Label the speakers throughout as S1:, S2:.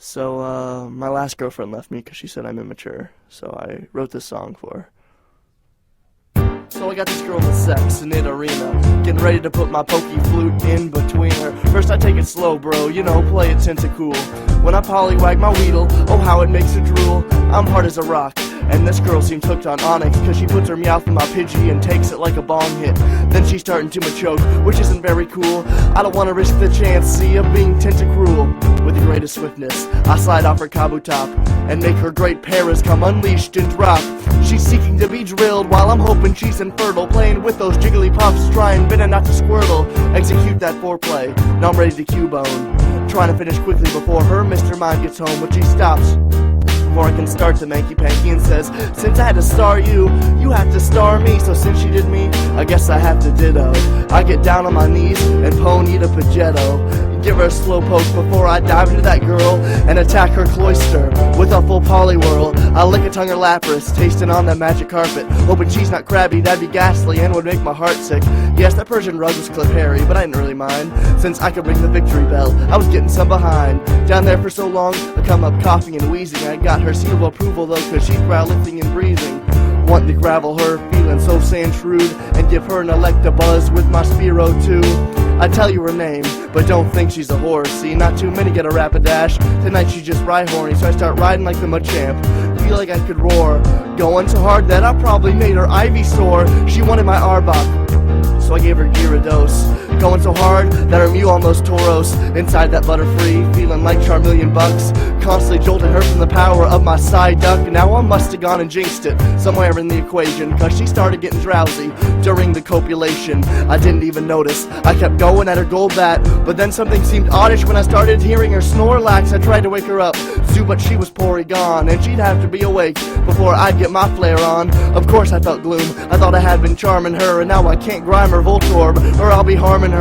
S1: My last girlfriend left me because she said I'm immature, so I wrote this song for her. So I got this girl in the sex and it arena, getting ready to put my pokey flute in between her. First I take it slow, bro, you know, play it cool. When I pollywag my weedle, oh how it makes it drool. I'm hard as a rock, and this girl seems hooked on onyx, cause she puts her meowth in my Pidgey and takes it like a bong hit. Then she's starting to choke, which isn't very cool. I don't wanna risk the chance, see, of being tentacruel. With the greatest swiftness, I slide off her kabu top and make her great paras come unleashed and drop. She's seeking to be drilled while I'm hoping she's infertile, playing with those jiggly puffs, trying bitter not to squirtle. Execute that foreplay, now I'm ready to Cubone, trying to finish quickly before her Mr. Mind gets home, but she stops before I can start the manky panky and says, since I had to star you, you have to star me. So since she did me, I guess I have to ditto. I get down on my knees and pony to Pagetto. Give her a slow poke before I dive into that girl and attack her cloister with a full polywhirl. I lick a tongue or lapras, tasting on that magic carpet, hoping she's not crabby, that'd be ghastly and would make my heart sick. Yes, that Persian rug was clip hairy, but I didn't really mind, since I could ring the victory bell, I was getting some behind. Down there for so long, I come up coughing and wheezing. I got her seal of approval though, cause she's brow lifting and breathing. Wanting to gravel her, feeling so sand shrewd, and give her an Electabuzz with my Spearow too. I tell you her name, but don't think she's a horse. See, not too many get a Rapidash. Tonight she's just ride horny, so I start riding like the Machamp. Feel like I could roar, going so hard that I probably made her Ivy sore. She wanted my Arbok, so I gave her Gyarados. Going so hard that her Mew almost Tauros. Inside that Butterfree, feeling like Charmeleon bucks, constantly jolting her from the power of my Psyduck. Now I must have gone and jinxed it somewhere in the equation, cause she started getting drowsy during the copulation. I didn't even notice, I kept going at her Golbat, but then something seemed oddish when I started hearing her Snorlax. I tried to wake her up, but she was Porygon, and she'd have to be awake before I'd get my flare on. Of course I felt gloom, I thought I had been charming her, and now I can't grime her Voltorb, or I'll be harming her.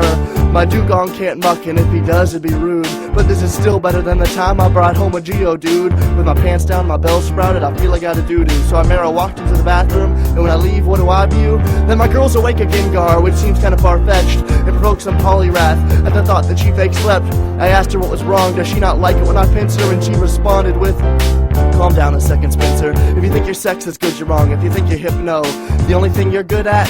S1: My Dugong can't muck, and if he does, it'd be rude. But this is still better than the time I brought home a Geodude. With my pants down, my bell sprouted, I feel like I got a doo-doo. So I Mara walked into the bathroom, and when I leave, what do I view? Then my girl's awake a Gengar, which seems kinda far-fetched. It provoked some Poliwrath at the thought that she fake slept. I asked her what was wrong, does she not like it when I pinch her? And she responded with, calm down a second, Spencer. If you think your sex is good, you're wrong. If you think you're hip, no. The only thing you're good at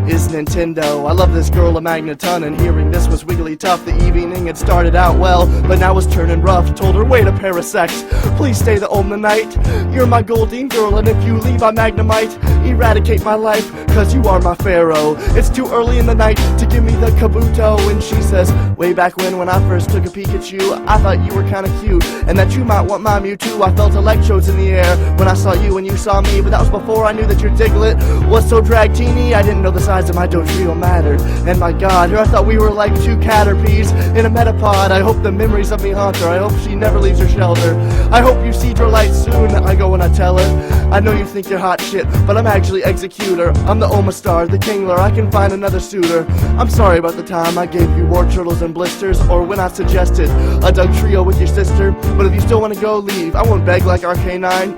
S1: is Nintendo. I love this girl a magneton, and hearing this was wiggly tough. The evening had started out well, but now was turning rough. Told her, wait a parasect, please stay the only night. You're my Goldeen girl, and if you leave I Magnemite. Eradicate my life, cause you are my pharaoh. It's too early in the night to give me the Kabuto. And she says, way back when I first took a peek at you, I thought you were kinda cute, and that you might want my Mewtwo. I felt electrodes in the air when I saw you and you saw me, but that was before I knew that your Diglett was so drag-teeny. I didn't know the size of my Dodrio mattered, and my god, here I thought we were like two Caterpies in a Metapod. I hope the memories of me haunt her, I hope she never leaves her shelter. I hope you see Drolight soon, I go and I tell her, I know you think you're hot shit, but I'm actually Executor. I'm the Omastar, the Kingler, I can find another suitor. I'm sorry about the time I gave you war turtles and blisters, or when I suggested a Dugtrio with your sister, but if you still want to go, leave. I won't beg like Arcanine.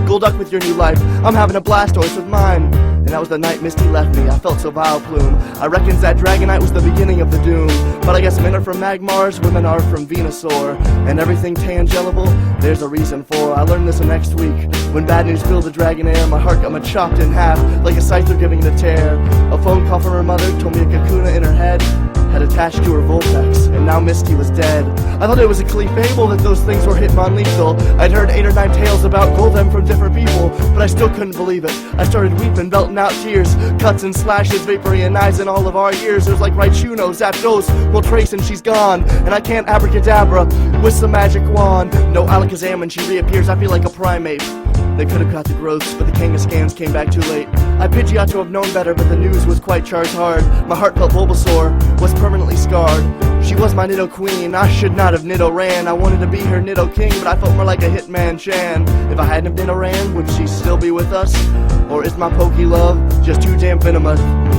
S1: Golduck with your new life, I'm having a Blastoise with mine. And that was the night Misty left me, I felt so vile plume. I reckons that Dragonite was the beginning of the doom. But I guess men are from Magmars, women are from Venusaur. And everything tangelable, there's a reason for. I learned this next week, when bad news filled the Dragonair. My heart got chopped in half, like a scyther giving it a tear. A phone call from her mother told me a Kakuna in her head had attached to her Vulpix, and now Misty was dead. I thought it was a Klee fable that those things were Hitmonlethal. I'd heard 8 or 9 tales about Golem from different people, but I still couldn't believe it. I started weeping, belting out tears, cuts and slashes, vaporizing all of our years. It was like Raichuno, Zapdos, Moltres, and she's gone, and I can't abracadabra with some magic wand. No Alakazam when she reappears, I feel like a primate. They could have caught the growths, but the Kangaskhan's came back too late. I Pidgeot to have known better, but the news was quite charged hard. My heartfelt Bulbasaur was permanently scarred. She was my Nido queen, I should not have Nido ran. I wanted to be her Nido king, but I felt more like a Hitman Chan. If I hadn't have Nido ran, would she still be with us? Or is my Poke love just too damn venomous?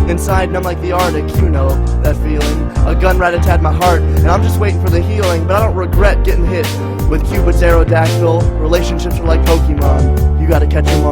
S1: Inside, numb like the Arctic, you know that feeling. A gun rat-a-tat my heart, and I'm just waiting for the healing. But I don't regret getting hit with Cupid's Aerodactyl. Relationships are like Pokemon, you gotta catch 'em all.